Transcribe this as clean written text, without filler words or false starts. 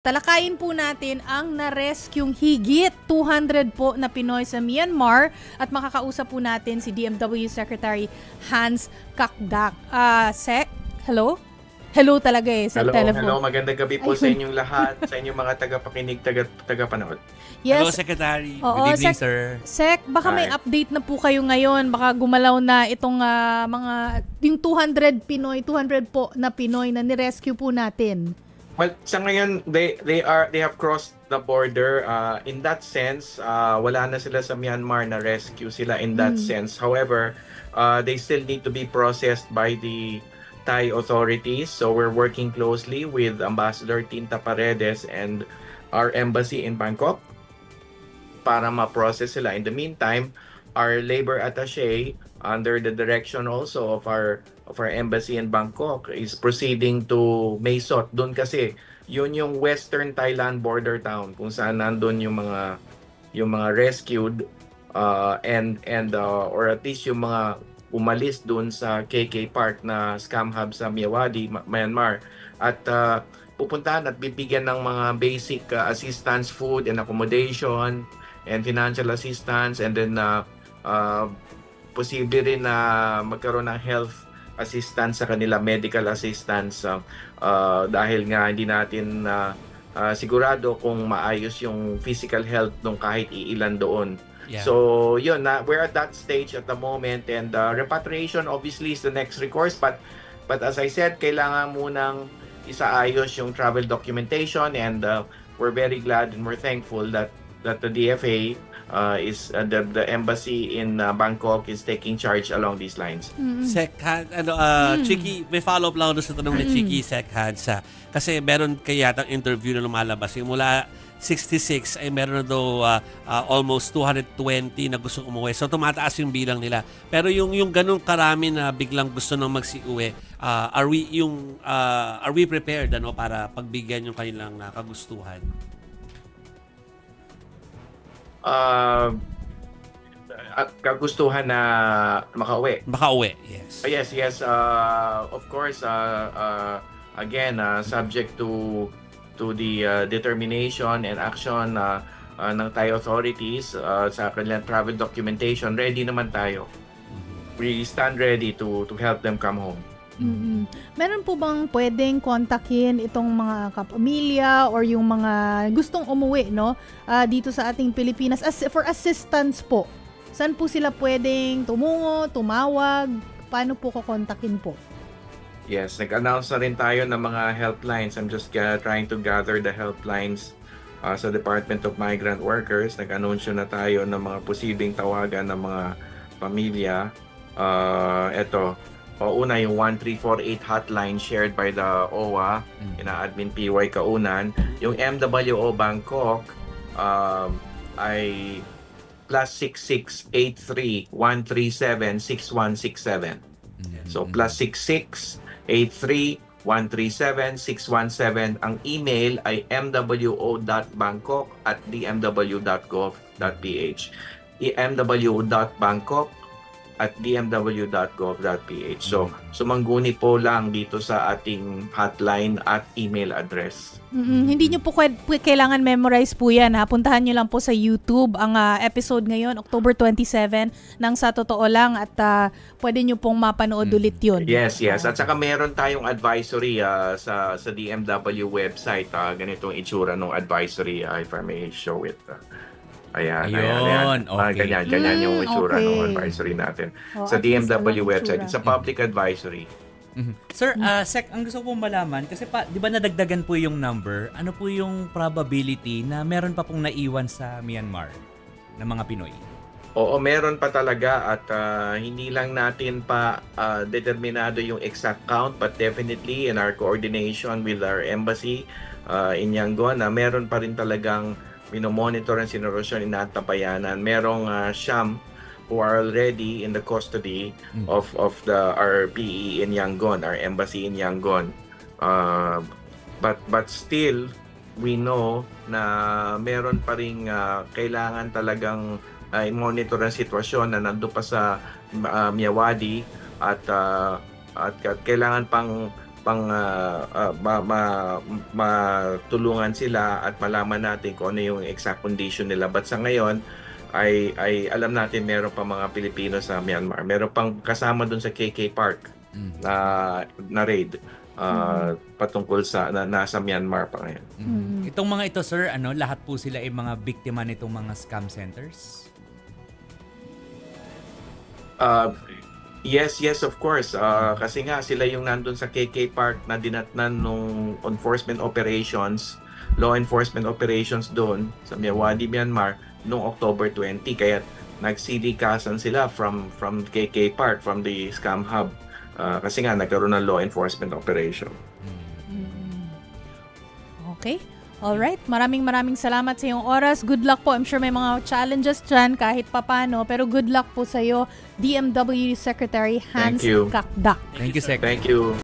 Talakayin po natin ang na-rescueng higit 200 po na Pinoy sa Myanmar at makakausap po natin si DMW Secretary Hans Kakdak. Sec, hello? Hello talaga sa telephone. Hello, magandang gabi po sa inyong lahat, sa inyong mga tagapakinig, tagapanood. Yes. Hello, Secretary. Good evening, sir. Sec, baka may update na po kayo ngayon. Baka gumalaw na itong yung 200 po na Pinoy na nirescue po natin. Well, sa ngayon, they have crossed the border. In that sense, wala na sila sa Myanmar, na rescue sila in that sense. However, they still need to be processed by the Thai authorities. So we're working closely with Ambassador Tinta Paredes and our embassy in Bangkok para ma-process sila. In the meantime, our labor attaché, under the direction also of our embassy in Bangkok, is proceeding to Mae Sot. Doon kasi yun yung Western Thailand border town kung saan nandun yung mga rescued or at least yung mga umalis doon sa KK Park na scam hub sa Myawaddy, Myanmar, at pupuntahan at bibigyan ng mga basic assistance, food and accommodation and financial assistance, and then posible rin na magkaroon ng health assistance sa kanila, medical assistance, dahil nga hindi natin sigurado kung maayos yung physical health ng kahit iilan doon. Yeah. So yun, we're at that stage at the moment, and repatriation obviously is the next recourse, but as I said, kailangan munang isaayos yung travel documentation, and we're very glad and we're thankful that the DFA the embassy in Bangkok is taking charge along these lines. Sec Hans, Chiki, may follow-up lang doon sa tanong ni Chiki, Sec Hans. Kasi meron kayatang interview na lumalabas. Yung mula 66 ay meron na daw almost 220 na gusto umuwi. So tumataas yung bilang nila. Pero yung ganun karami na biglang gusto nang magsiuwi, are we prepared para pagbigyan yung kanilang kagustuhan? Kagustuhan na makauwi. Yes. Yes. Of course, again, subject to the determination and action ng Thai authorities sa kanilang travel documentation. Ready naman tayo. We stand ready to help them come home. Meron po bang pwedeng kontakin itong mga kapamilya or yung mga gustong umuwi dito sa ating Pilipinas for assistance po? Saan po sila pwedeng tumungo, tumawag? Paano po kukontakin po? Yes, nag-announce na rin tayo ng mga helplines. I'm just trying to gather the helplines sa Department of Migrant Workers. Nag-anunsyo na tayo ng mga posibleng tawagan ng mga pamilya. Una yung 1348 hotline shared by the OWA, Admin PY Kaunan. Yung MWO Bangkok ay +6683 137 6167. So +6683 137 617. Ang email ay mwo.bangkok@dmw.gov.ph. mwo.bangkok@dmw.gov.ph. So, sumangguni po lang dito sa ating hotline at email address. Hindi nyo po kailangan memorize po yan. Puntahan nyo lang po sa YouTube ang episode ngayon, October 27, ng Sa Totoo Lang, at pwede nyo pong mapanood ulit yun. Yes. At saka meron tayong advisory sa DMW website. Ganitong itsura ng advisory, if I may show it. Ayan. Okay. Ganyan yung itsura ng advisory natin sa DMW website. It's a public advisory. Sir, Sec, ang gusto kong malaman, kasi di ba nadagdagan po yung number, ano po yung probability na meron pa pong naiwan sa Myanmar ng mga Pinoy? Oo, meron pa talaga, at hindi lang natin pa determinado yung exact count, but definitely in our coordination with our embassy in Yangon, meron pa rin talagang minomonitor ang sinerosyon, inatapayanan. Merong siyam who are already in the custody of our PE in Yangon, our embassy in Yangon. But still, we know na meron pa rin kailangan talagang i-monitor ang sitwasyon na nandun pa sa Myawaddy, at kailangan pang matulungan sila at malaman natin kung ano yung exact condition nila. But sa ngayon, ay alam natin meron pa mga Pilipino sa Myanmar. Meron pang kasama dun sa KK Park na raid patungkol sa nasa Myanmar pa ngayon. Itong mga ito, sir, lahat po sila ay mga biktima nitong mga scam centers? Yes, of course. Kasi nga sila yung nandun sa KK Park na dinatnan nung law enforcement operations doon sa Myawaddy, Myanmar noong October 20. Kaya nagsilikasan sila from KK Park, from the scam hub. Kasi nga nagkaroon ng law enforcement operation. Okay. Alright, maraming salamat sa iyong oras. Good luck po. I'm sure may mga challenges dyan kahit papano. Pero good luck po sa iyo, DMW Secretary Hans Thank you. Kakdak. Thank you, Sec. Thank you.